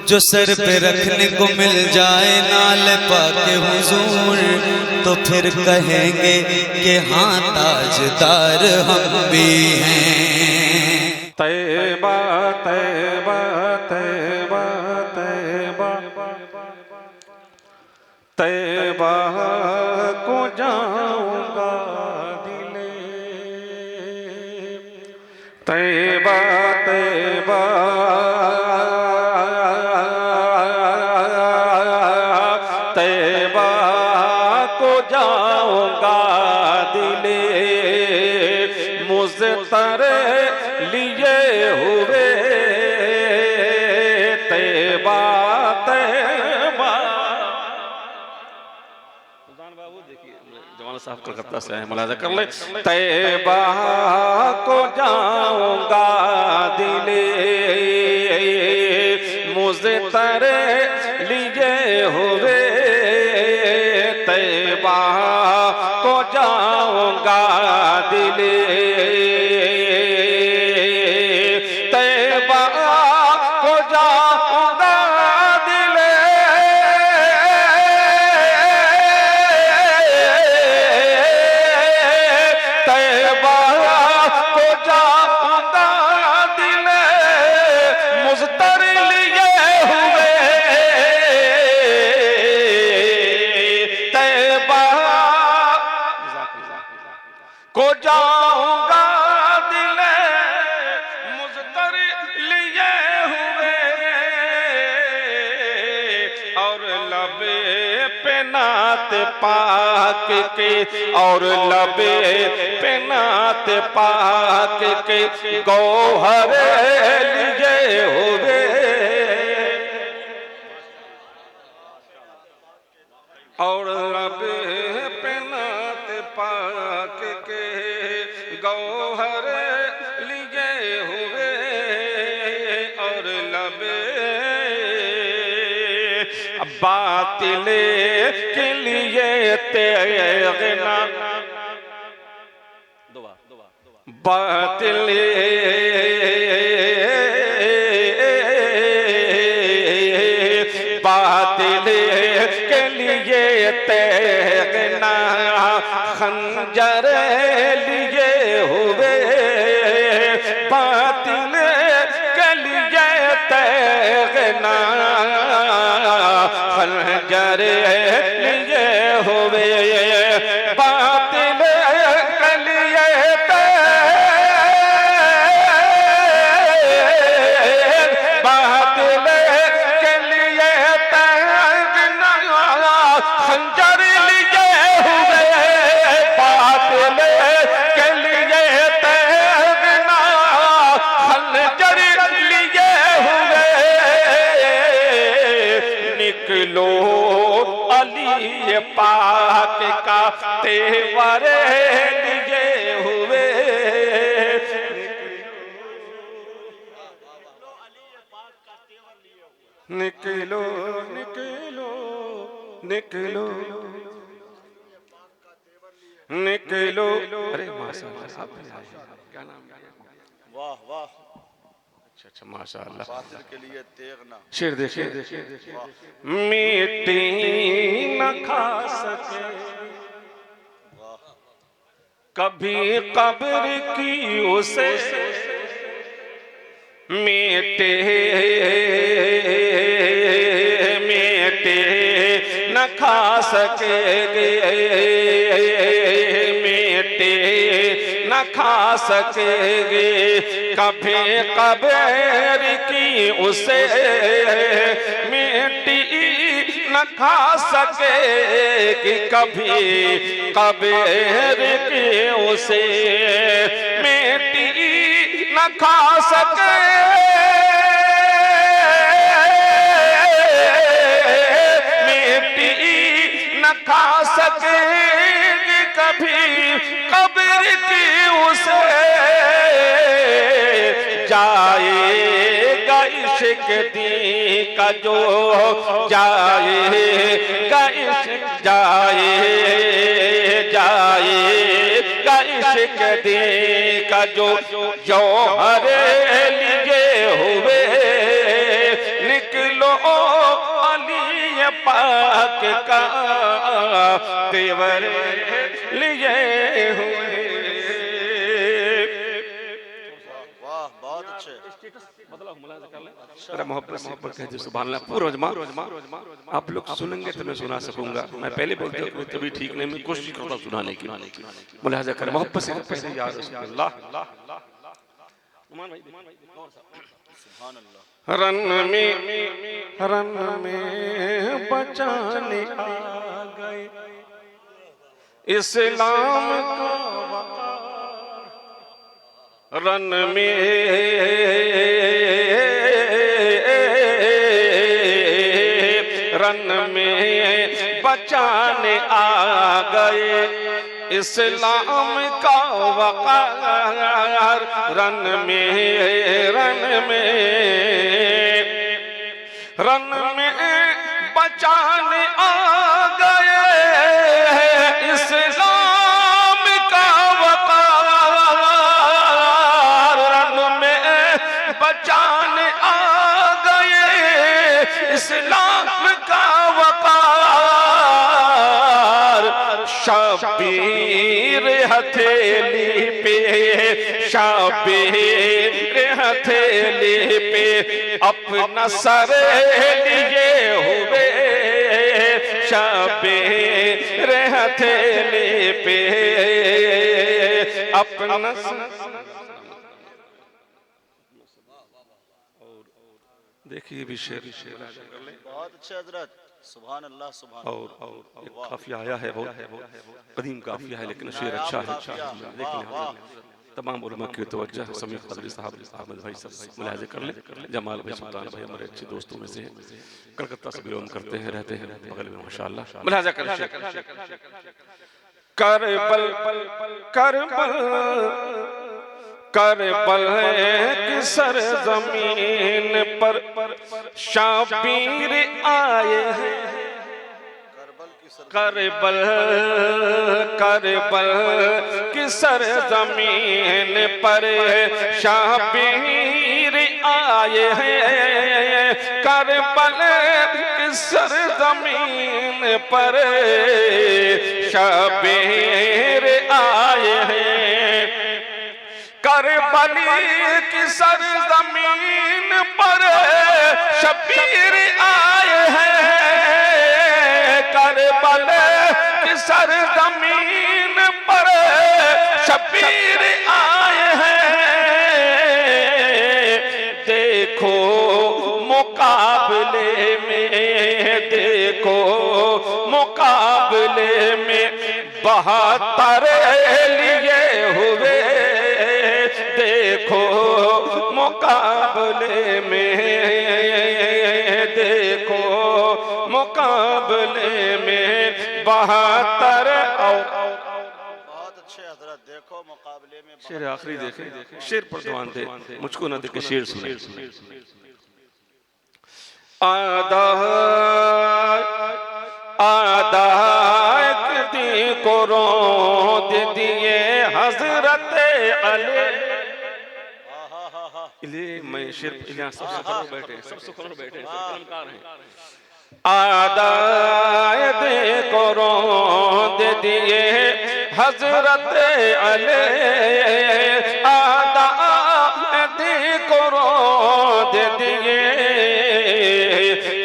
जो सर पे रखने को मिल जाए नाल पाके हुजूर, तो फिर कहेंगे कि हाँ ताजदार हम भी हैं। तैबा तैबा तैबा तैबा तैबा को जाऊंगा दिले, तैबा तैबा तैबा को जाऊंगा दिले, मुज़्तर लिए हुए तैबा तैबा। बाबू देखिए जवान साहब कलकत्ता से आए, मुलाजा कर ले। तैबा को जाऊंगा दिले, मुज़्तर लिए हुए तैबा को जाऊंगा दिले, तैबा को जाऊंगा दिले, तैबा को जाऊंगा दिले, मुज़्तर लिए हुए तैबा को जाऊंगा दिले, मुज़्तर लिए हुए, और लबे पे नात पाक के, और लबे पे नात पाक के गौहर लिए हुए, और लबे पे नात पाक के गौहर लिए हुए, और लबे बातिले के लिए तेगना, बातिले बातिले के लिए तेगना, खंजर लिए हुए, बातिल के लिए तेगना, खंजर लिए हुए, बातिल के लिए बातिल के लिए तेगना, खंजर लिए हुए, बातिल के लिए तेगना, खंजर लिए हुए, निकलो अली पाक का तेवर लिए हुए, निकलो निकलो निकलो निकलो। अरे माशाअल्लाह, क्या नाम है? वाह वाह, अच्छा अच्छा माशाअल्लाह। बातिल के लिए तेगना, शेर देखिए, मिट्टी न खा सके कभी कब्र की उसे, मिटे मिटे न खा सकेगे, मिटे न खा सकेगे कभी कब्र की उसे, मिट्टी न खा सकेगी कभी कब्र की उसे, मिट्टी न खा सके, मिट्टी न खा सकेगी कभी कब्र की उसे, जाएगा इश्क दी का जो, जाएगा इश्क, जाएगा इश्क दी का जो जौहर लिए हुए, निकलो तेवर लिए हुए। वाह बहुत अच्छे। मोहब्बत कह सुभान अल्लाह। पूरा आप लोग सुनेंगे तो मैं सुना सकूंगा। मैं पहले बोलते हूँ तभी ठीक नहीं, मैं कोशिश करता हूँ सुनाने की। मुलाहिजा कर मोहब्बत से पहले या रसूल अल्लाह। सुभान अल्लाह। रन में बचाने आ गए इस्लाम का वक़ार। रन में बचाने आ गए इस्लाम का वक़ार। रन में बचाने आ गए इस्लाम का वक़ार। रन में बचाने आ गए इस्लाम का वक़ार। शबीर हथेली पे, शबीर हथेली पे अपना सर लिए हुए। शबीर हथेली पे अपना देखिए भी शेर बहुत अच्छे हजरत। सुभान अल्लाह सुभान और एक काफिया आया है, बहुत कदीम काफिया है लेकिन शेर अच्छा है। तमाम उलमा की तवज्जो समीर क़दरी साहब, अहमद भाई सब मुलाहिज़ा कर ले। जमाल भाई, सुल्तान भाई हमारे अच्छे दोस्तों में से हैं, कलकत्ता से बिलोंग करते हैं, रहते हैं बगल में माशाअल्लाह। मुलाहिज़ा कर करबल करबल की सरज़मीन पर शाबीर आए हैं। करबल की सरज़मीन पर शाबीर आए हैं। करबल की सरज़मीन पर शाबीर आए हैं। करबली की सरज़मीन पर शबीर आए हैं। करबल की सरज़मीन पर शबीर आए हैं। देखो मुकाबले में, देखो मुकाबले में 72 लिए हुए। देखो मुकाबले में, देखो मुकाबले में 72 बहुत अच्छे हजरत। देखो मुकाबले में शेर आखिरी देखे, शेर पर ध्यान दे, मुझको ना देखे शेर सुने। आदाक दी को रोद दिए हजरत अली। मैं शेर सबसे बैठे, सबसे बैठे, कलमकार हैं। आदायत को रोद दिए हजरत अली। आदायत को रोद दिए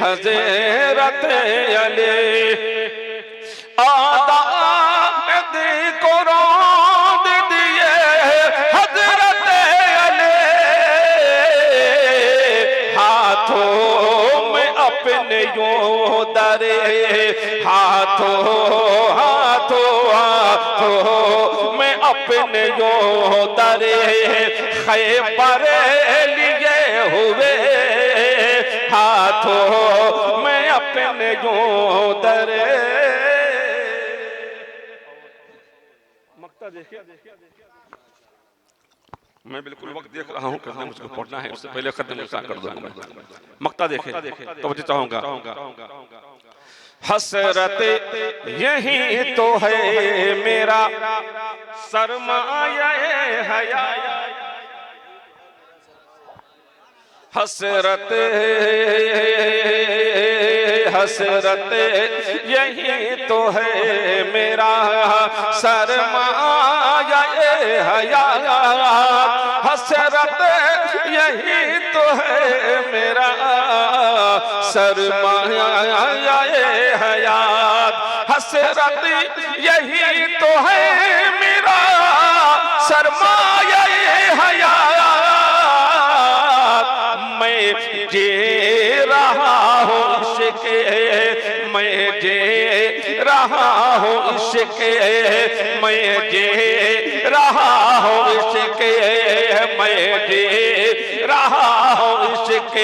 हजरत अली। आदायत को रोद दिए हजरत अली। हाथों में अपने यूं दरे, हाथों में अपने यूं दरे खैबर लिए हुए। हाथों में अपने यूं दरे। मक्ता देखिए, मैं बिल्कुल वक्त देख रहा हूँ, कहना मुझको पढ़ना है, उससे पहले खत्म कर दूंगा। मक्ता देखे तो मुझे चाहूंगा। हसरत यही तो है मेरा सरमाया हया। हसरत हसरत यही तो है मेरा सरमाया हयात, हसरत यही तो है मेरा सरमाया हयात, हसरत यही तो है मेरा सरमाया हयात। मैं जे रहा हूँ इश्क़, मैं जे रहा हूँ इश्क़, मैं जे रहा हूँ इश्क़, मैं जे रहा हूँ इश्क़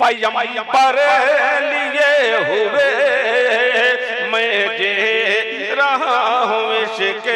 पैगंबर लिए हुए, मैं जे रहा हूँ इश्क़